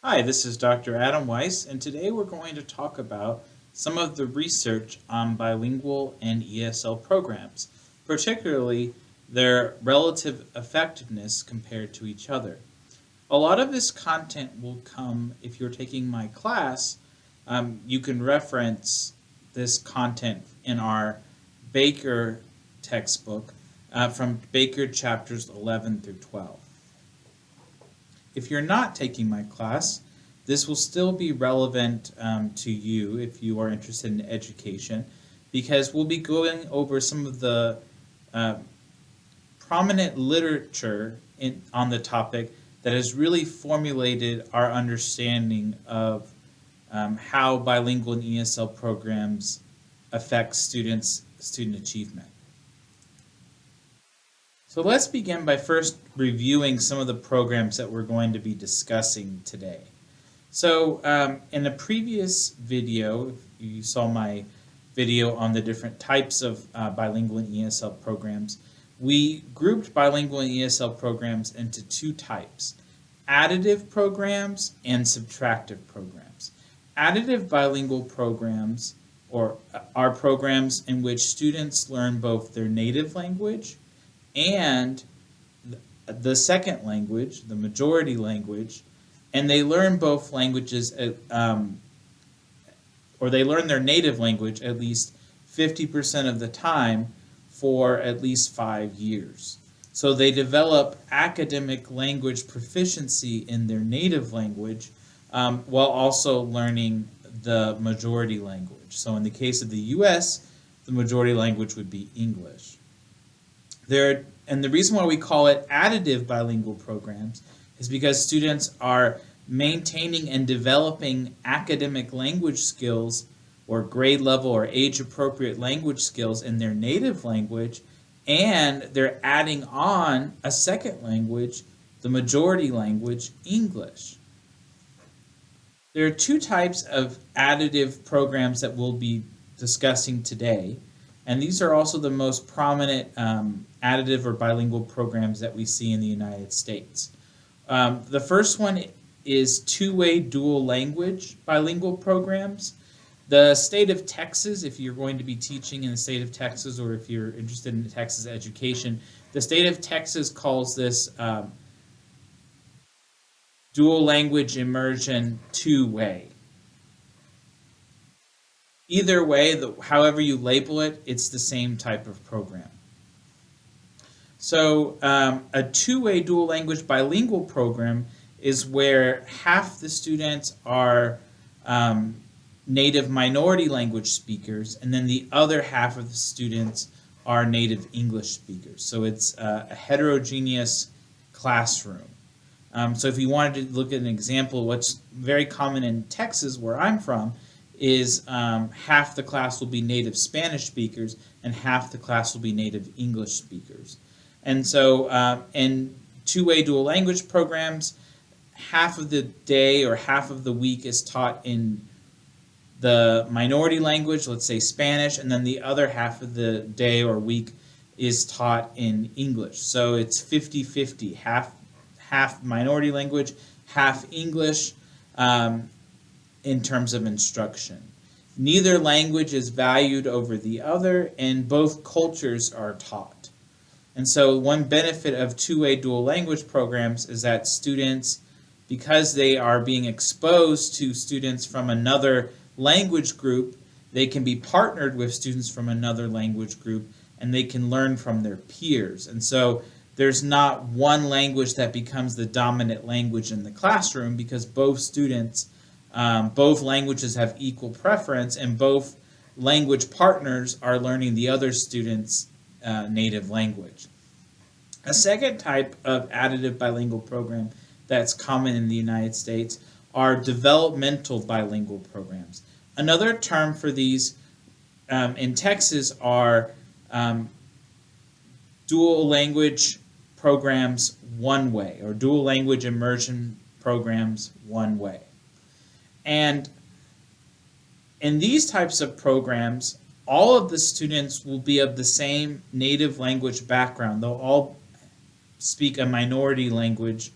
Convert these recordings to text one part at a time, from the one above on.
Hi, this is Dr. Adam Weiss, and today we're going to talk about some of the research on bilingual and ESL programs, particularly their relative effectiveness compared to each other. A lot of this content will come if you're taking my class. You can reference this content in our Baker textbook from Baker chapters 11 through 12. If you're not taking my class, this will still be relevant to you if you are interested in education, because we'll be going over some of the uh, prominent literature on the topic that has really formulated our understanding of how bilingual and ESL programs affect student achievement. So let's begin by first reviewing some of the programs that we're going to be discussing today. So in a previous video, if you saw my video on the different types of bilingual and ESL programs, we grouped bilingual and ESL programs into two types: additive programs and subtractive programs. Additive bilingual programs are programs in which students learn both their native language and the second language, the majority language, and they learn both languages, or they learn their native language at least 50% of the time for at least 5 years. So they develop academic language proficiency in their native language while also learning the majority language. So in the case of the US, the majority language would be English. And the reason why we call it additive bilingual programs is because students are maintaining and developing academic language skills or grade level or age appropriate language skills in their native language, and they're adding on a second language, the majority language, English. There are two types of additive programs that we'll be discussing today, and these are also the most prominent additive or bilingual programs that we see in the United States. The first one is two-way dual language bilingual programs. The state of Texas, if you're going to be teaching in the state of Texas, or if you're interested in Texas education, the state of Texas calls this dual language immersion two-way. Either way, however you label it, it's the same type of program. So a two-way dual language bilingual program is where half the students are native minority language speakers, and then the other half of the students are native English speakers. So it's a heterogeneous classroom. So if you wanted to look at an example, what's very common in Texas, where I'm from, is half the class will be native Spanish speakers and half the class will be native English speakers. And so in two-way dual language programs, half of the day or half of the week is taught in the minority language, let's say Spanish, and then the other half of the day or week is taught in English. So it's 50-50, half minority language, half English in terms of instruction. Neither language is valued over the other, and both cultures are taught. And so one benefit of two-way dual language programs is that students, because they are being exposed to students from another language group, they can be partnered with students from another language group, and they can learn from their peers. And so there's not one language that becomes the dominant language in the classroom, because both students, both languages have equal preference, and both language partners are learning the other students' native language. A second type of additive bilingual program that's common in the United States are developmental bilingual programs. Another term for these in Texas are dual language programs one way, or dual language immersion programs one way. And in these types of programs, all of the students will be of the same native language background. They'll all speak a minority language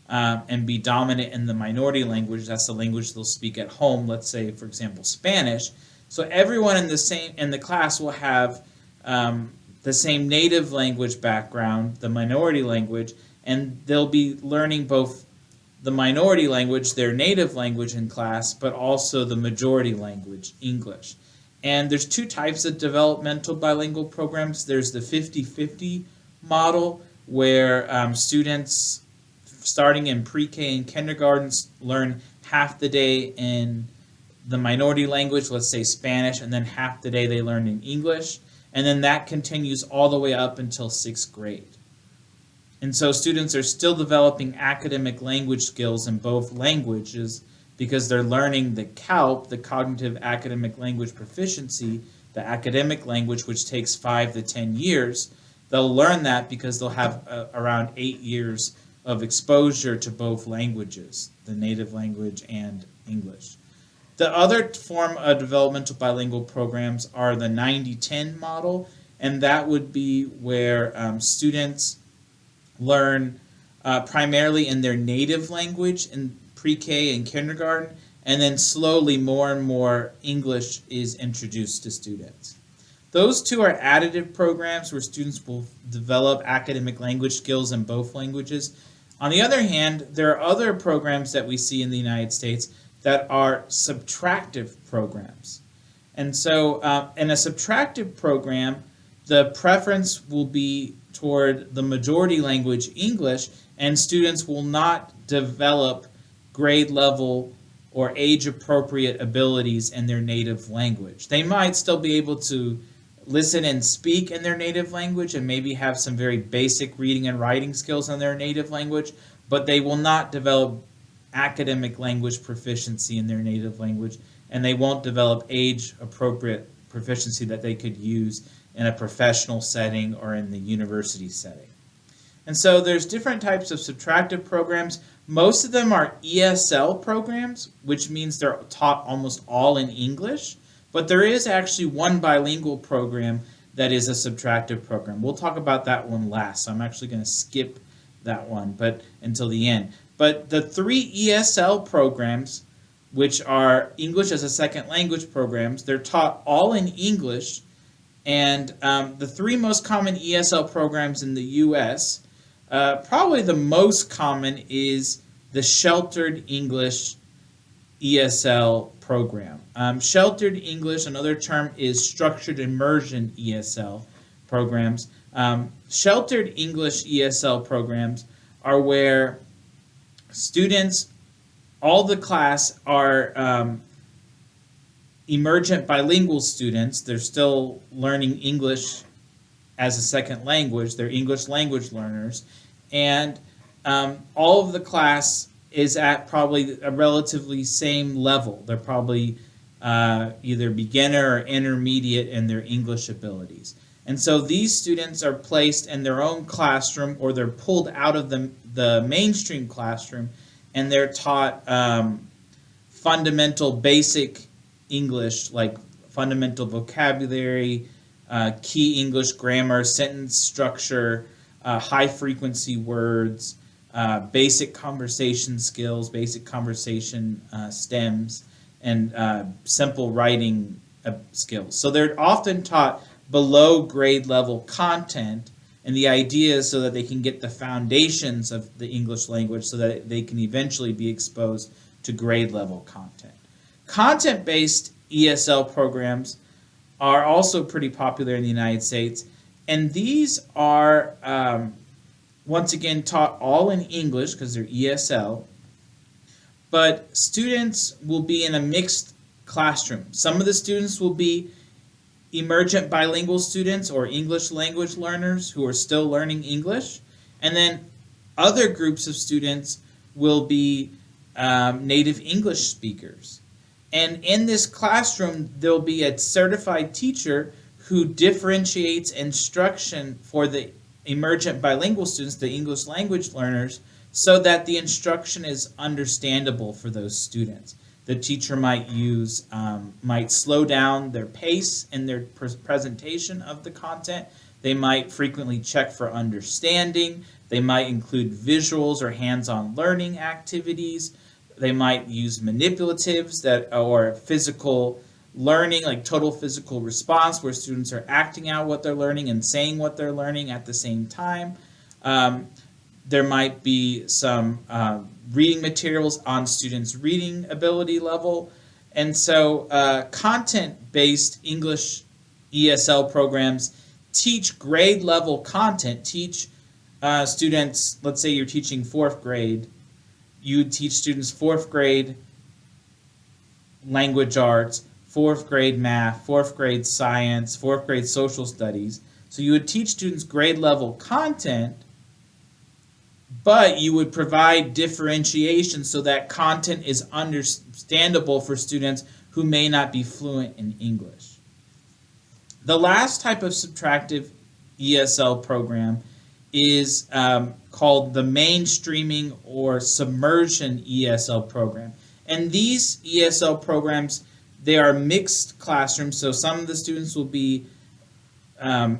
and be dominant in the minority language. That's the language they'll speak at home. Let's say, for example, Spanish. So everyone in the class will have the same native language background, the minority language, and they'll be learning both the minority language, their native language in class, but also the majority language, English. And there's two types of developmental bilingual programs. There's the 50-50 model, where students starting in pre-K and kindergarten learn half the day in the minority language, let's say Spanish, and then half the day they learn in English. And then that continues all the way up until 6th grade. And so students are still developing academic language skills in both languages because they're learning the CALP, the Cognitive Academic Language Proficiency, the academic language, which takes 5 to 10 years. They'll learn that because they'll have around 8 years of exposure to both languages, the native language and English. The other form of developmental bilingual programs are the 90-10 model, and that would be where students learn primarily in their native language in pre-K and kindergarten, and then slowly more and more English is introduced to students. Those two are additive programs where students will develop academic language skills in both languages. On the other hand, there are other programs that we see in the United States that are subtractive programs. And so in a subtractive program, the preference will be toward the majority language, English, and students will not develop grade level or age-appropriate abilities in their native language. They might still be able to listen and speak in their native language and maybe have some very basic reading and writing skills in their native language, but they will not develop academic language proficiency in their native language, and they won't develop age-appropriate proficiency that they could use in a professional setting or in the university setting. And so there's different types of subtractive programs. Most of them are ESL programs, which means they're taught almost all in English, but there is actually one bilingual program that is a subtractive program. We'll talk about that one last, so I'm actually going to skip that one until the end. But the 3 ESL programs, which are English as a Second Language programs, they're taught all in English, and the 3 most common ESL programs in the U.S., probably the most common is the Sheltered English ESL program. Sheltered English, another term, is Structured Immersion ESL programs. Sheltered English ESL programs are where students, all the class are emergent bilingual students. They're still learning English as a second language. They're English language learners. And all of the class is at probably a relatively same level. They're probably either beginner or intermediate in their English abilities. And so these students are placed in their own classroom, or they're pulled out of the mainstream classroom, and they're taught fundamental basic English, like fundamental vocabulary, key English grammar, sentence structure, high-frequency words, basic conversation skills, basic conversation stems, and simple writing skills. So they're often taught below grade level content, and the idea is so that they can get the foundations of the English language so that they can eventually be exposed to grade level content. Content-based ESL programs are also pretty popular in the United States, and these are once again taught all in English because they're ESL, but students will be in a mixed classroom. Some of the students will be emergent bilingual students or English language learners who are still learning English, and then other groups of students will be native English speakers. And in this classroom, there'll be a certified teacher who differentiates instruction for the emergent bilingual students, the English language learners, so that the instruction is understandable for those students. The teacher might slow down their pace in their presentation of the content. They might frequently check for understanding. They might include visuals or hands-on learning activities. They might use manipulatives that or physical learning, like total physical response, where students are acting out what they're learning and saying what they're learning at the same time. There might be some reading materials on students' reading ability level. And so content-based English ESL programs teach grade level content, teach students, let's say you're teaching 4th grade, you teach students 4th grade language arts, 4th grade math, 4th grade science, 4th grade social studies. So you would teach students grade level content, but you would provide differentiation so that content is understandable for students who may not be fluent in English. The last type of subtractive ESL program is called the mainstreaming or submersion ESL program. And these ESL programs, they are mixed classrooms, so some of the students will be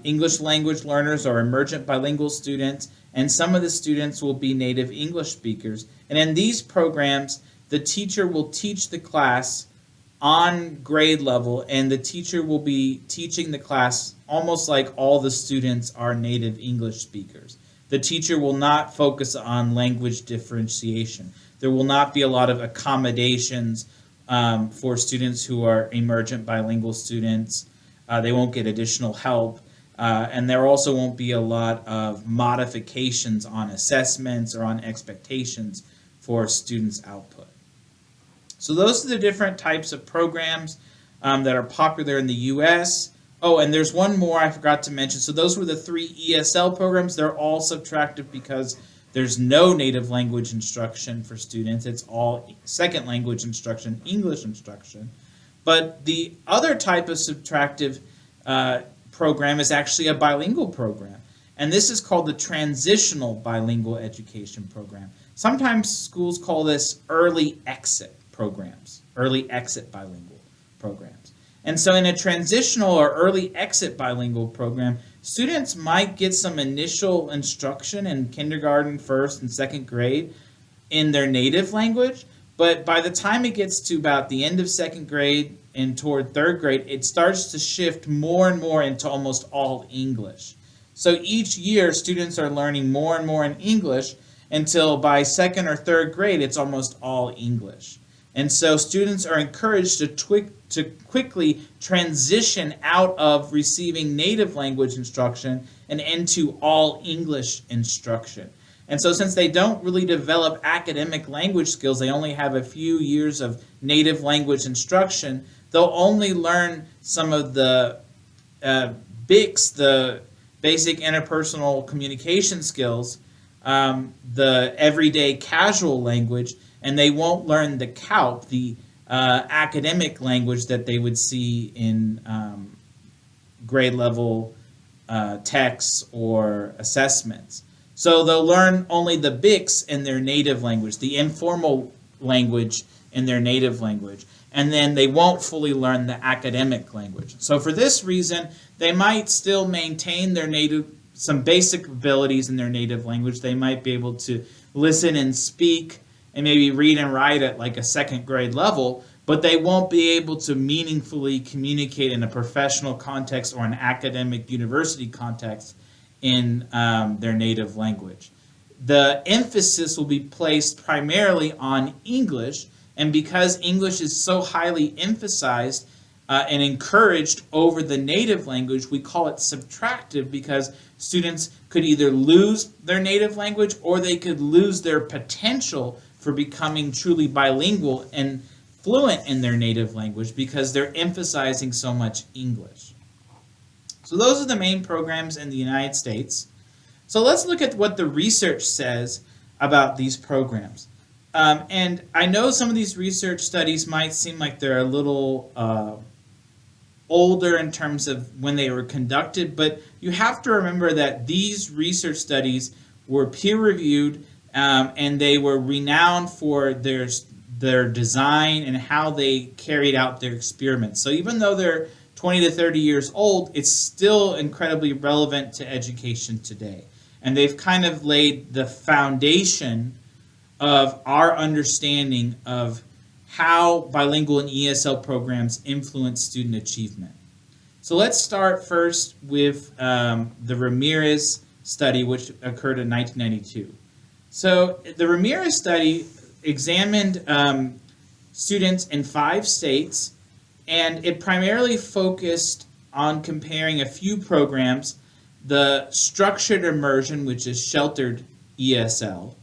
English language learners or emergent bilingual students, and some of the students will be native English speakers. And in these programs, the teacher will teach the class on grade level, and the teacher will be teaching the class almost like all the students are native English speakers. The teacher will not focus on language differentiation. There will not be a lot of accommodations for students who are emergent bilingual students. They won't get additional help. And there also won't be a lot of modifications on assessments or on expectations for students' output. So those are the different types of programs that are popular in the U.S. Oh, and there's one more I forgot to mention. So those were the 3 ESL programs. They're all subtractive because there's no native language instruction for students. It's all second language instruction, English instruction. But the other type of subtractive program is actually a bilingual program. And this is called the transitional bilingual education program. Sometimes schools call this early exit programs, early exit bilingual programs. And so in a transitional or early exit bilingual program, students might get some initial instruction in kindergarten, 1st and 2nd grade in their native language, but by the time it gets to about the end of 2nd grade and toward 3rd grade, it starts to shift more and more into almost all English. So each year, students are learning more and more in English until by 2nd or 3rd grade, it's almost all English. And so students are encouraged to quickly transition out of receiving native language instruction and into all English instruction. And so since they don't really develop academic language skills, they only have a few years of native language instruction, they'll only learn some of the BICS, the basic interpersonal communication skills, the everyday casual language, and they won't learn the CALP, the academic language that they would see in grade level texts or assessments. So they'll learn only the BICS in their native language, the informal language in their native language, and then they won't fully learn the academic language. So for this reason, they might still maintain their some basic abilities in their native language. They might be able to listen and speak and maybe read and write at like a 2nd grade level, but they won't be able to meaningfully communicate in a professional context or an academic university context in their native language. The emphasis will be placed primarily on English, and because English is so highly emphasized and encouraged over the native language, we call it subtractive because students could either lose their native language or they could lose their potential for becoming truly bilingual and fluent in their native language because they're emphasizing so much English. So those are the main programs in the United States. So let's look at what the research says about these programs. And I know some of these research studies might seem like they're a little older in terms of when they were conducted, but you have to remember that these research studies were peer-reviewed and they were renowned for their design and how they carried out their experiments. So even though they're 20 to 30 years old, it's still incredibly relevant to education today. and they've kind of laid the foundation of our understanding of how bilingual and ESL programs influence student achievement. So let's start first with the Ramirez study, which occurred in 1992. So the Ramirez study examined students in 5 states, and it primarily focused on comparing a few programs: the structured immersion, which is sheltered ESL,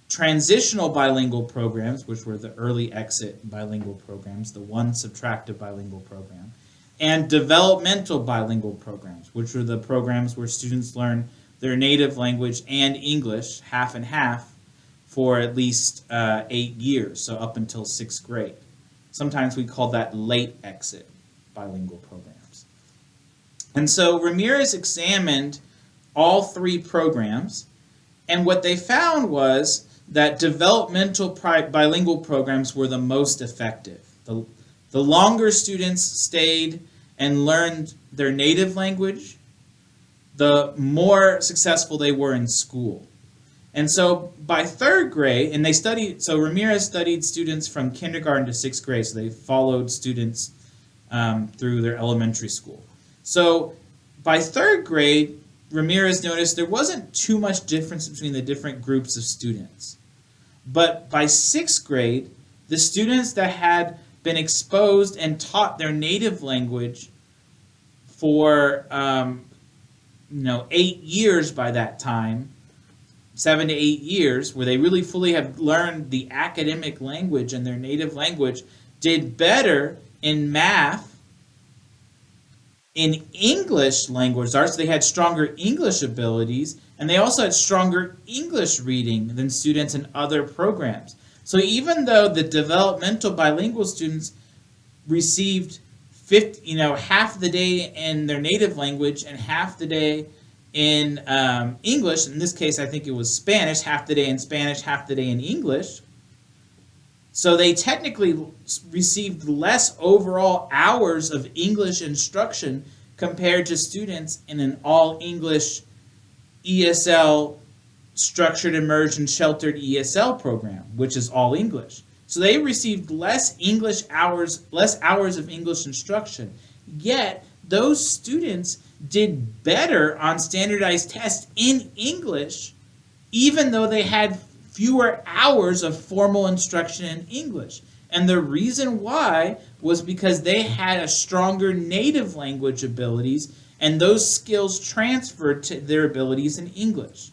transitional bilingual programs, which were the early exit bilingual programs, the one subtractive bilingual program, and developmental bilingual programs, which were the programs where students learn their native language and English half and half for at least 8 years, so up until 6th grade. Sometimes we call that late exit bilingual programs. And so Ramirez examined all 3 programs, and what they found was that developmental bilingual programs were the most effective. The longer students stayed and learned their native language, the more successful they were in school. And so by 3rd grade, and so Ramirez studied students from kindergarten to 6th grade, so they followed students through their elementary school. So by 3rd grade, Ramirez noticed there wasn't too much difference between the different groups of students. But by 6th grade, the students that had been exposed and taught their native language for 8 years by that time, 7 to 8 years, where they really fully have learned the academic language and their native language, did better in math, in English language arts. They had stronger English abilities, and they also had stronger English reading than students in other programs. So even though the developmental bilingual students received half the day in their native language and half the day in English, in this case I think it was Spanish, half the day in Spanish, half the day in English, so they technically received less overall hours of English instruction compared to students in an all-English ESL structured immersion sheltered ESL program, which is all English. So they received less hours of English instruction. Yet those students did better on standardized tests in English, even though they had fewer hours of formal instruction in English. And the reason why was because they had a stronger native language abilities, and those skills transferred to their abilities in English.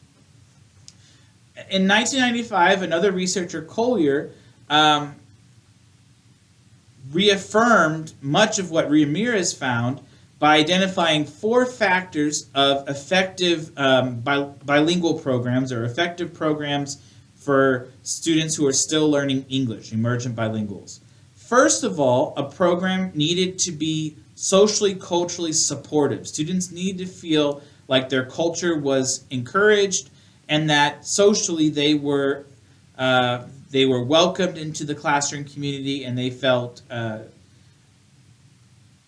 In 1995, another researcher, Collier, reaffirmed much of what Ramirez found by identifying 4 factors of effective bilingual programs, or effective programs for students who are still learning English, emergent bilinguals. First of all, a program needed to be socially, culturally supportive. Students need to feel like their culture was encouraged and that socially they were welcomed into the classroom community and they felt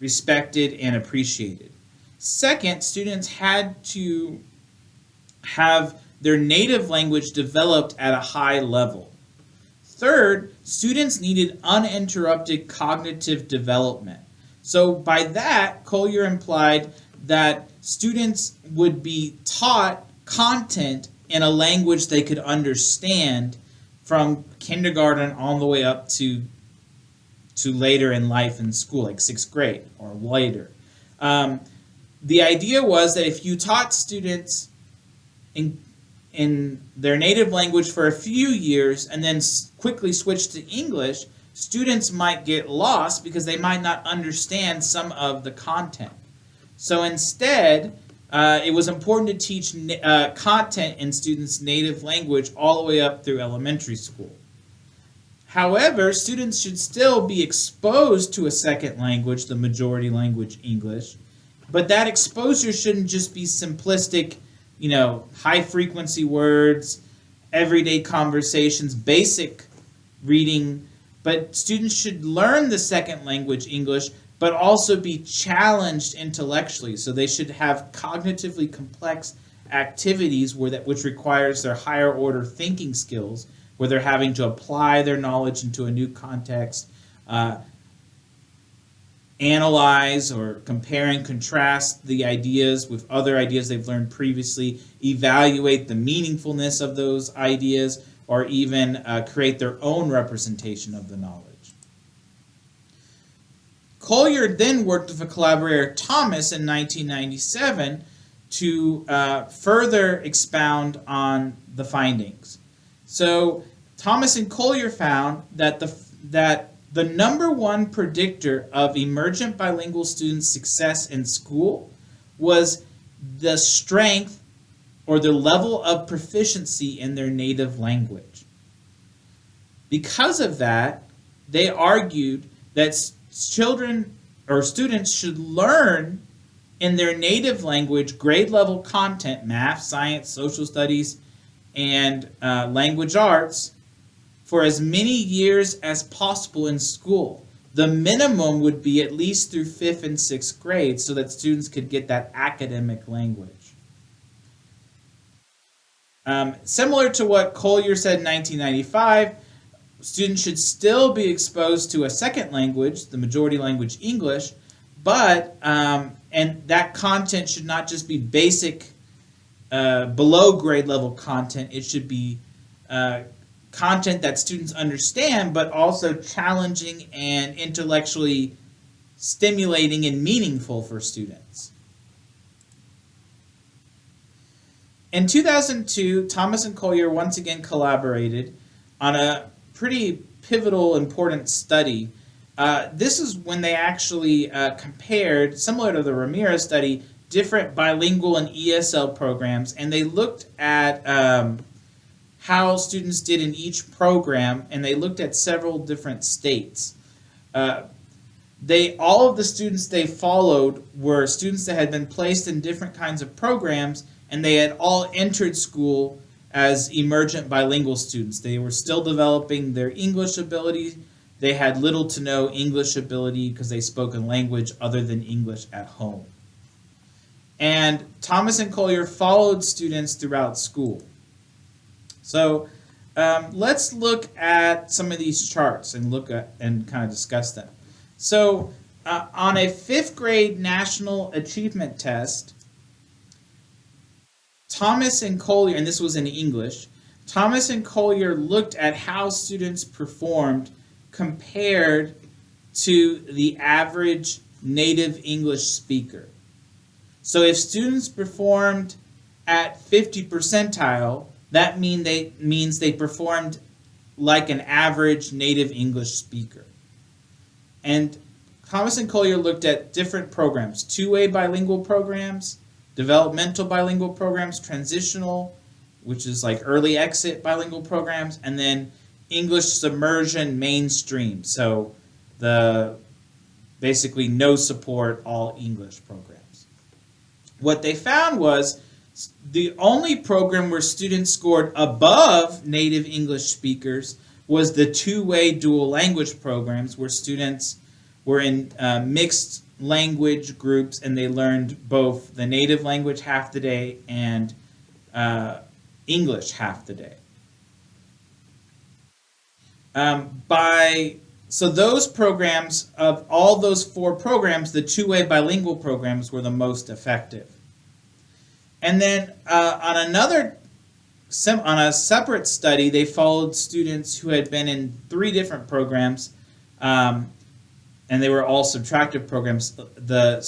respected and appreciated. Second, students had to have their native language developed at a high level. Third, students needed uninterrupted cognitive development. So by that, Collier implied that students would be taught content in a language they could understand from kindergarten all the way up to later in life in school, like 6th grade or later. The idea was that if you taught students in their native language for a few years and then quickly switched to English, students might get lost because they might not understand some of the content. So instead, it was important to teach content in students' native language all the way up through elementary school. However, students should still be exposed to a second language, the majority language English, but that exposure shouldn't just be simplistic, high-frequency words, everyday conversations, basic reading, but students should learn the second language English, but also be challenged intellectually. So they should have cognitively complex activities which requires their higher order thinking skills, where they're having to apply their knowledge into a new context, analyze or compare and contrast the ideas with other ideas they've learned previously, evaluate the meaningfulness of those ideas, or even create their own representation of the knowledge. Collier then worked with a collaborator, Thomas, in 1997 to further expound on the findings. So Thomas and Collier found that the number one predictor of emergent bilingual students' success in school was the strength or the level of proficiency in their native language. Because of that, they argued that children or students should learn in their native language grade level content, math, science, social studies, and language arts, for as many years as possible in school. The minimum would be at least through 5th and 6th grade so that students could get that academic language. Similar to what Collier said in 1995, students should still be exposed to a second language, the majority language English, but and that content should not just be basic below grade level content. It should be content that students understand, but also challenging and intellectually stimulating and meaningful for students. In 2002, Thomas and Collier once again collaborated on a pretty pivotal, important study. This is when they actually compared, similar to the Ramirez study, different bilingual and ESL programs, and they looked at how students did in each program, and they looked at several different states. All of the students they followed were students that had been placed in different kinds of programs, and they had all entered school as emergent bilingual students. They were still developing their English ability. They had little to no English ability because they spoke a language other than English at home. And Thomas and Collier followed students throughout school. So let's look at some of these charts and look at and kind of discuss them. So on a 5th grade national achievement test, Thomas and Collier, and this was in English, Thomas and Collier looked at how students performed compared to the average native English speaker. So if students performed at 50 percentile, that means they performed like an average native English speaker. And Thomas and Collier looked at different programs, two-way bilingual programs, developmental bilingual programs, transitional, which is like early exit bilingual programs, and then English submersion mainstream. So the basically no support, all English programs. What they found was the only program where students scored above native English speakers was the two-way dual language programs, where students were in mixed language groups and they learned both the native language half the day and English half the day. So those programs, of all those 4 programs, the two-way bilingual programs were the most effective. And then on a separate study, they followed students who had been in 3 different programs, and they were all subtractive programs. The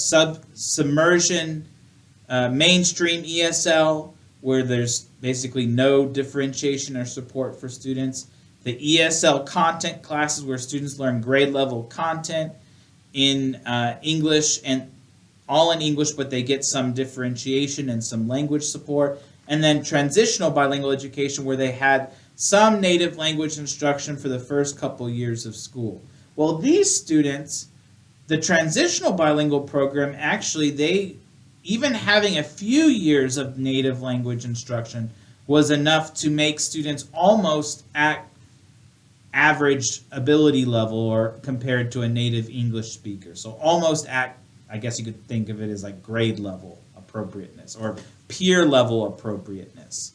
submersion mainstream ESL, where there's basically no differentiation or support for students. The ESL content classes, where students learn grade level content in English, and all in English, but they get some differentiation and some language support. And then transitional bilingual education, where they had some native language instruction for the first couple years of school. Well, these students, the transitional bilingual program, actually, even having a few years of native language instruction was enough to make students almost at average ability level, or compared to a native English speaker. So almost at, I guess you could think of it as like grade level of appropriateness or peer level appropriateness.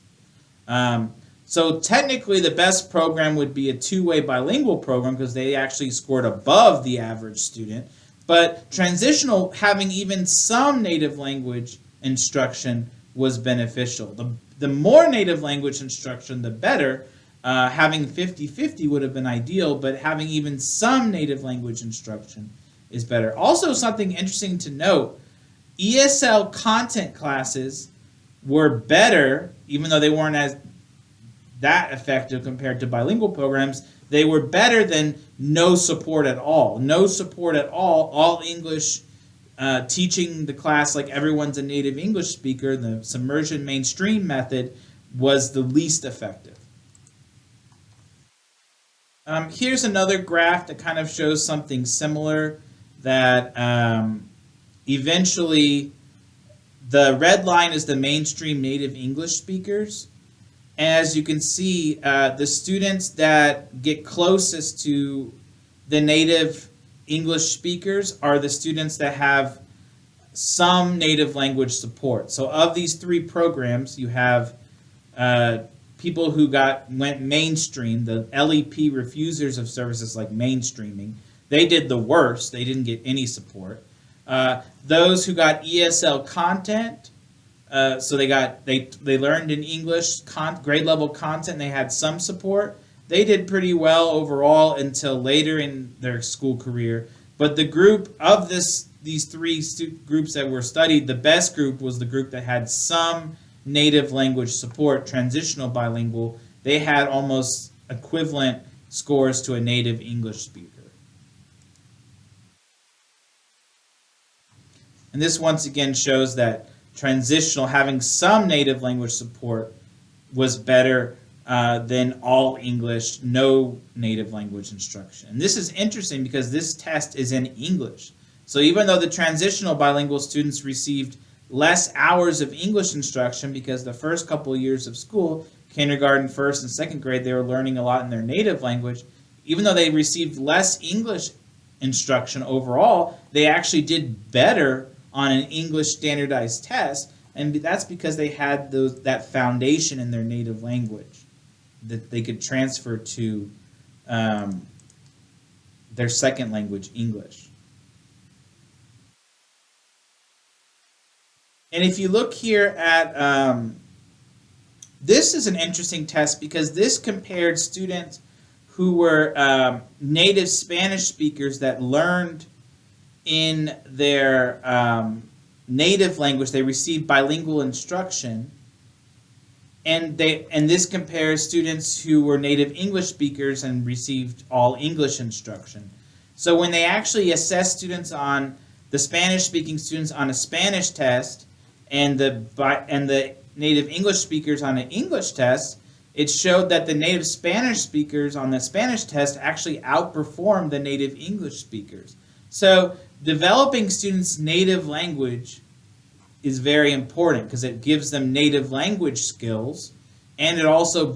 So technically the best program would be a two-way bilingual program because they actually scored above the average student. But transitional, having even some native language instruction was beneficial. The more native language instruction, the better. Having 50-50 would have been ideal, but having even some native language instruction is better. Also, something interesting to note, ESL content classes were better, even though they weren't as that effective compared to bilingual programs. They were better than no support at all. No support at all English, teaching the class like everyone's a native English speaker, the submersion mainstream method was the least effective. Here's another graph that kind of shows something similar, that eventually the red line is the mainstream native English speakers. As you can see, the students that get closest to the native English speakers are the students that have some native language support. So of these three programs, you have people who went mainstream, the LEP refusers of services like mainstreaming. They did the worst. They didn't get any support. Those who got ESL content, so they learned in English grade level content, and they had some support. They did pretty well overall until later in their school career. But the group of these three groups that were studied, the best group was the group that had some native language support, transitional bilingual. They had almost equivalent scores to a native English speaker. And this once again shows that transitional, having some native language support, was better than all English, no native language instruction. And this is interesting because this test is in English. So even though the transitional bilingual students received less hours of English instruction because the first couple of years of school, kindergarten, first and second grade, they were learning a lot in their native language, even though they received less English instruction overall, they actually did better on an English standardized test, and that's because they had that foundation in their native language that they could transfer to their second language, English. And if you look here at, this is an interesting test because this compared students who were native Spanish speakers that learned in their native language, they received bilingual instruction, and this compares students who were native English speakers and received all English instruction. So when they actually assess students on the Spanish-speaking students on a Spanish test and the native English speakers on an English test, it showed that the native Spanish speakers on the Spanish test actually outperformed the native English speakers. So developing students' native language is very important because it gives them native language skills, and it also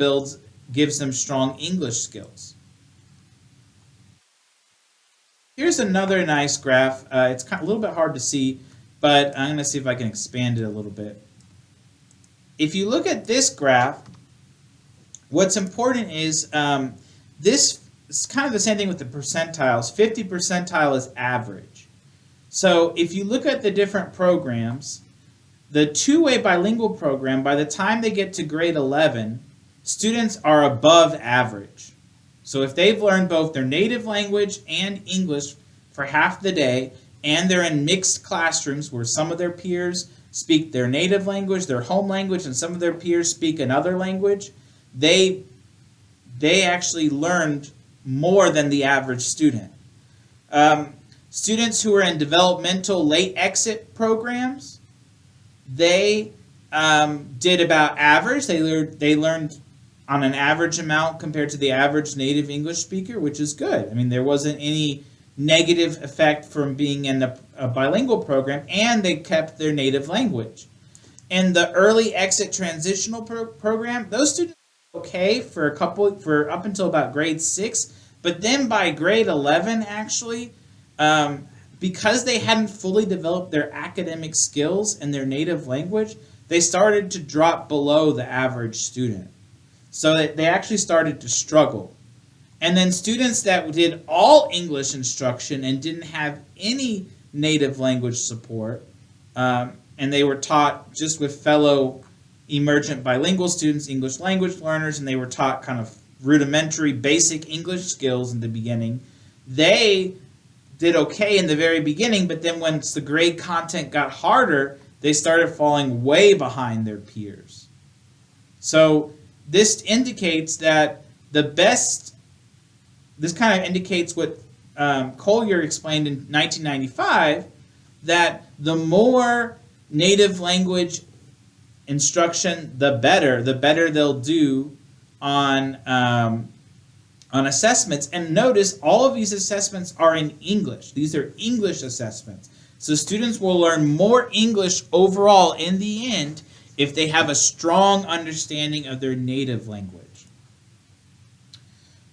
gives them strong English skills. Here's another nice graph. It's a little bit hard to see, but I'm going to see if I can expand it a little bit. If you look at this graph, what's important is this is kind of the same thing with the percentiles. 50 percentile is average. So if you look at the different programs, the two-way bilingual program, by the time they get to grade 11, students are above average. So if they've learned both their native language and English for half the day, and they're in mixed classrooms where some of their peers speak their native language, their home language, and some of their peers speak another language, they actually learned more than the average student. Students who are in developmental late exit programs, they did about average. They learned on an average amount compared to the average native English speaker, which is good. I mean, there wasn't any negative effect from being in a bilingual program, and they kept their native language. In the early exit transitional program, those students were okay for up until about grade 6, but then by grade 11, actually, because they hadn't fully developed their academic skills in their native language, they started to drop below the average student. So that they actually started to struggle. And then students that did all English instruction and didn't have any native language support, and they were taught just with fellow emergent bilingual students, English language learners, and they were taught kind of rudimentary basic English skills in the beginning, they did okay in the very beginning, but then once the grade content got harder, they started falling way behind their peers. So this indicates that this kind of indicates what Collier explained in 1995, that the more native language instruction, the better they'll do on assessments. And notice all of these assessments are in English. These are English assessments. So students will learn more English overall in the end if they have a strong understanding of their native language.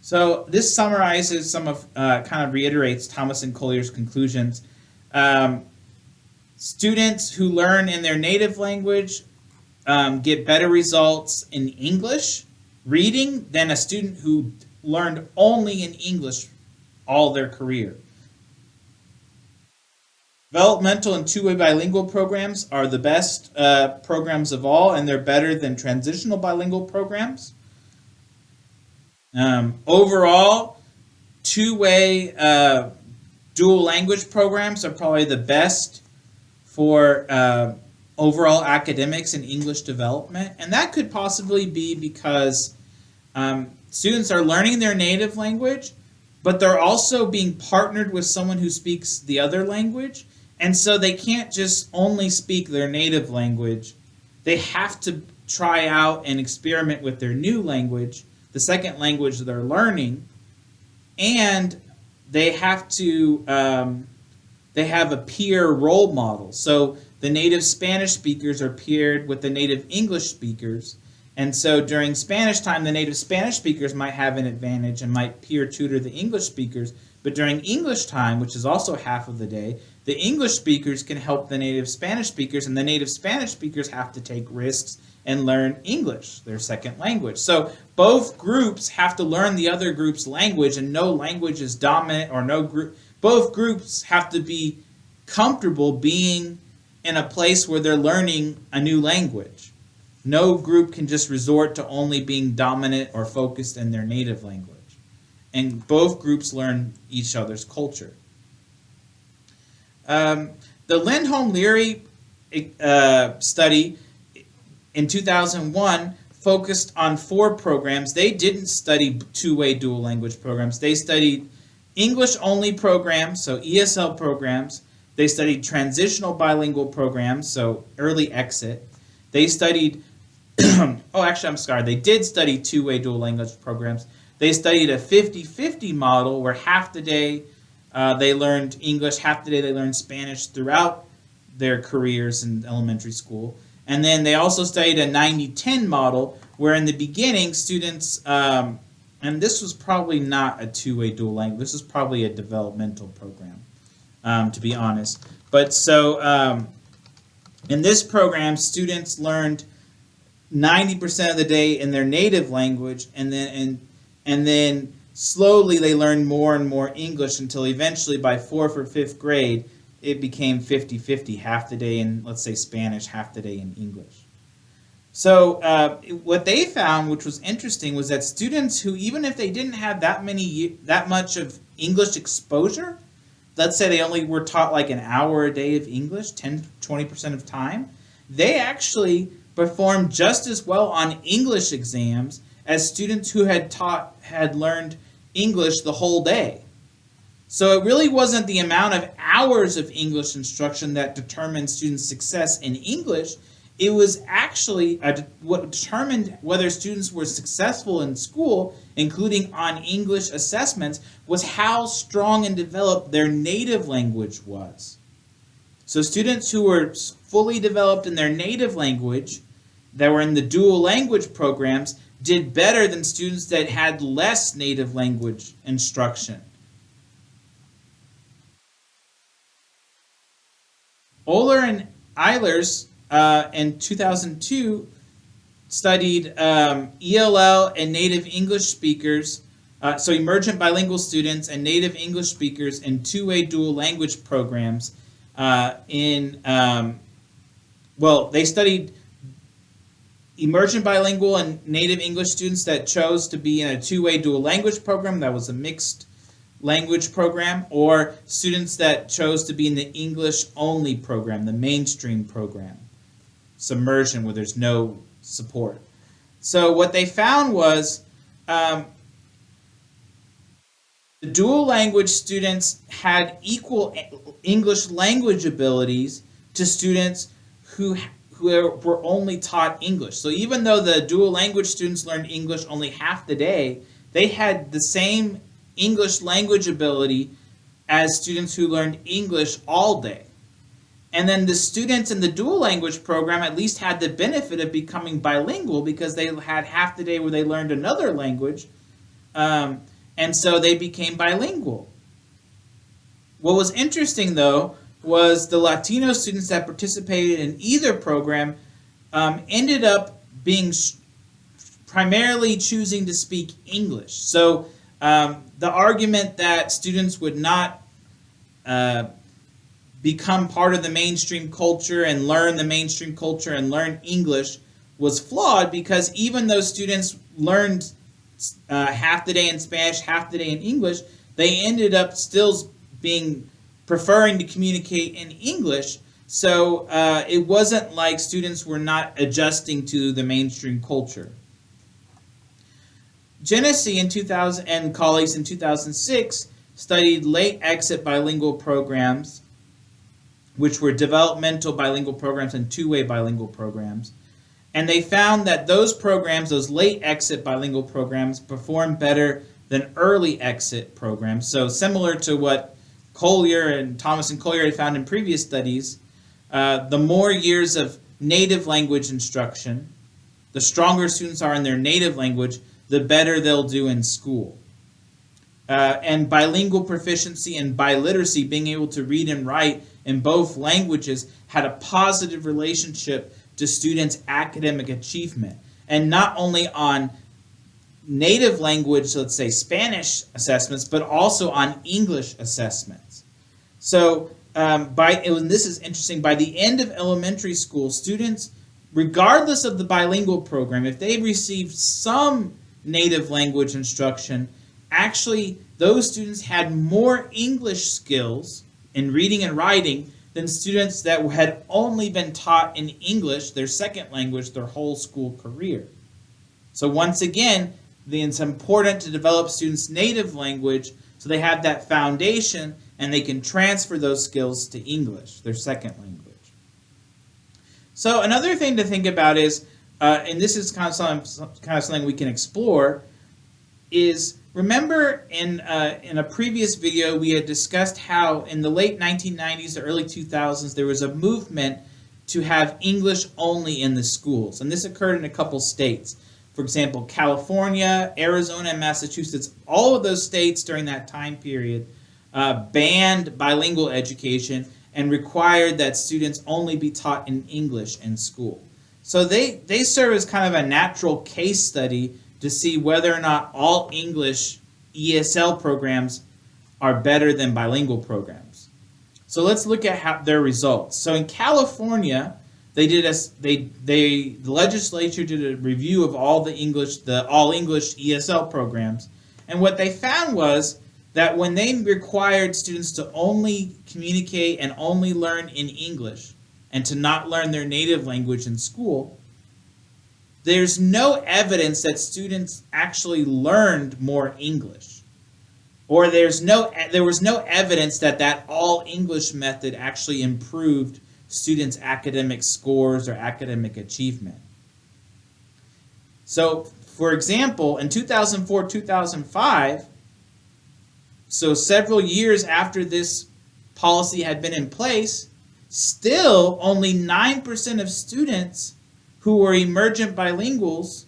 So this summarizes some of, kind of reiterates Thomas and Collier's conclusions. Students who learn in their native language get better results in English reading than a student who learned only in English all their career. Developmental and two-way bilingual programs are the best programs of all, and they're better than transitional bilingual programs. Overall, two-way dual language programs are probably the best for overall academics and English development, and that could possibly be because students are learning their native language, but they're also being partnered with someone who speaks the other language, and so they can't just only speak their native language. They have to try out and experiment with their new language, the second language they're learning, and they have to they have a peer role model. So the native Spanish speakers are paired with the native English speakers, and so during Spanish time, the native Spanish speakers might have an advantage and might peer tutor the English speakers, but during English time, which is also half of the day, the English speakers can help the native Spanish speakers, and the native Spanish speakers have to take risks and learn English, their second language. So both groups have to learn the other group's language, and no language is dominant, or no group. Both groups have to be comfortable being in a place where they're learning a new language. No group can just resort to only being dominant or focused in their native language. And both groups learn each other's culture. The Lindholm-Leary study in 2001 focused on 4 programs. They didn't study two-way dual language programs. They studied English-only programs, so ESL programs. They studied transitional bilingual programs, so early exit. They studied, they did study two-way dual language programs. They studied a 50-50 model where half the day they learned English, half the day they learned Spanish throughout their careers in elementary school. And then they also studied a 90-10 model where in the beginning students, and this was probably not a two-way dual language, this was probably a developmental program, to be honest. But so in this program, students learned 90% of the day in their native language, and then slowly they learned more and more English until eventually by 4th or 5th grade, it became 50-50, half the day in, let's say, Spanish, half the day in English. So what they found, which was interesting, was that students who, even if they didn't have that much of English exposure, let's say they only were taught like an hour a day of English, 10-20% of time, they actually performed just as well on English exams as students who had learned English the whole day. So it really wasn't the amount of hours of English instruction that determined students' success in English. It was actually what determined whether students were successful in school, including on English assessments, was how strong and developed their native language was. So students who were fully developed in their native language, that were in the dual language programs, did better than students that had less native language instruction. Euler and Eilers in 2002 studied ELL and native English speakers, so emergent bilingual students and native English speakers in two-way dual language programs they studied emergent bilingual and native English students that chose to be in a two-way dual language program that was a mixed language program, or students that chose to be in the English only program, the mainstream program, submersion, where there's no support. So what they found was the dual language students had equal English language abilities to students who were only taught English. So even though the dual language students learned English only half the day, they had the same English language ability as students who learned English all day. And then the students in the dual language program at least had the benefit of becoming bilingual because they had half the day where they learned another language, and so they became bilingual. What was interesting, though, was the Latino students that participated in either program ended up being primarily choosing to speak English. So the argument that students would not become part of the mainstream culture and learn the mainstream culture and learn English was flawed, because even though students learned half the day in Spanish, half the day in English, they ended up still preferring to communicate in English. So it wasn't like students were not adjusting to the mainstream culture. Genesee in 2000 and colleagues in 2006 studied late exit bilingual programs, which were developmental bilingual programs and two-way bilingual programs. And they found that those programs, those late exit bilingual programs, performed better than early exit programs. So similar to what Thomas and Collier had found in previous studies, the more years of native language instruction, the stronger students are in their native language, the better they'll do in school. And bilingual proficiency and biliteracy, being able to read and write in both languages, had a positive relationship to students' academic achievement. And not only on native language, let's say Spanish assessments, but also on English assessments. So this is interesting, by the end of elementary school, students, regardless of the bilingual program, if they received some native language instruction, actually those students had more English skills in reading and writing than students that had only been taught in English, their second language, their whole school career. So once again, it's important to develop students' native language so they have that foundation and they can transfer those skills to English, their second language. So another thing to think about is, and this is kind of something we can explore, is remember in a previous video we had discussed how in the late 1990s to early 2000s there was a movement to have English only in the schools, and this occurred in a couple states. For example, California, Arizona, and Massachusetts, all of those states during that time period banned bilingual education and required that students only be taught in English in school. So they serve as kind of a natural case study to see whether or not all English ESL programs are better than bilingual programs. So let's look at their results. So in California, the legislature did a review of all all English ESL programs, and what they found was that when they required students to only communicate and only learn in English and to not learn their native language in school, there's no evidence that students actually learned more English. Or there was no evidence that all English method actually improved students' academic scores or academic achievement. So, for example, in 2004-2005, so several years after this policy had been in place, still only 9% of students who were emergent bilinguals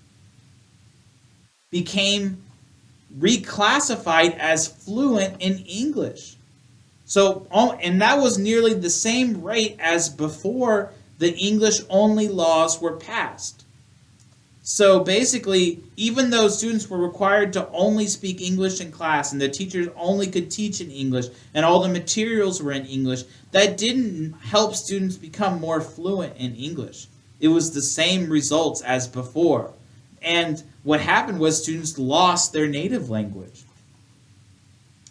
became reclassified as fluent in English. So, and that was nearly the same rate as before the English-only laws were passed. So basically, even though students were required to only speak English in class and the teachers only could teach in English and all the materials were in English, that didn't help students become more fluent in English. It was the same results as before. And what happened was students lost their native language.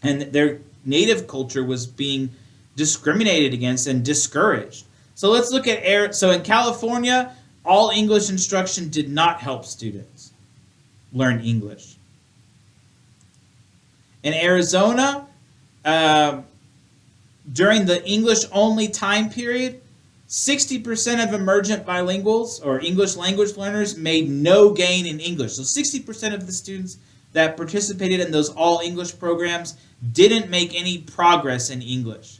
And their native culture was being discriminated against and discouraged. So let's look at so in California, all English instruction did not help students learn English. In Arizona, during the English-only time period, 60% of emergent bilinguals or English language learners made no gain in English. So 60% of the students that participated in those all-English programs didn't make any progress in English.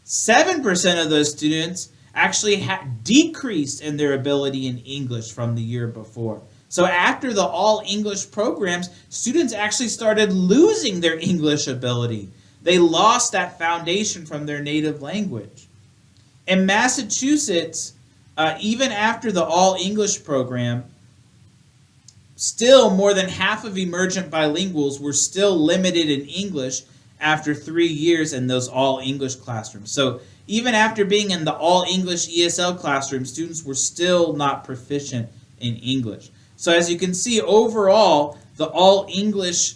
7% of those students actually decreased in their ability in English from the year before. So after the all-English programs, students actually started losing their English ability. They lost that foundation from their native language. In Massachusetts, even after the all-English program, still more than half of emergent bilinguals were still limited in English after 3 years in those all-English classrooms. So even after being in the all-English ESL classroom, students were still not proficient in English. So as you can see, overall, the all-English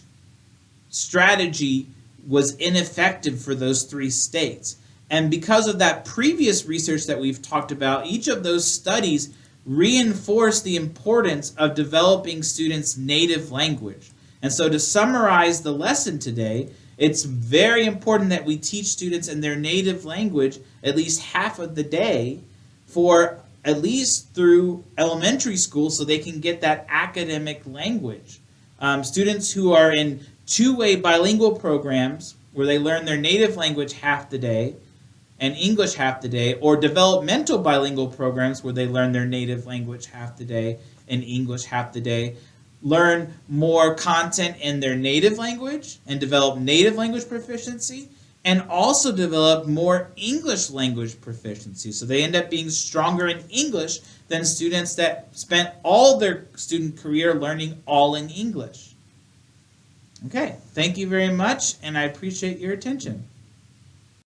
strategy was ineffective for those 3 states. And because of that previous research that we've talked about, each of those studies reinforced the importance of developing students' native language. And so to summarize the lesson today, it's very important that we teach students in their native language at least half of the day for at least through elementary school so they can get that academic language. Students who are in two-way bilingual programs where they learn their native language half the day and English half the day, or developmental bilingual programs where they learn their native language half the day and English half the day, learn more content in their native language and develop native language proficiency, and also develop more English language proficiency. So they end up being stronger in English than students that spent all their student career learning all in English. Okay, thank you very much, and I appreciate your attention.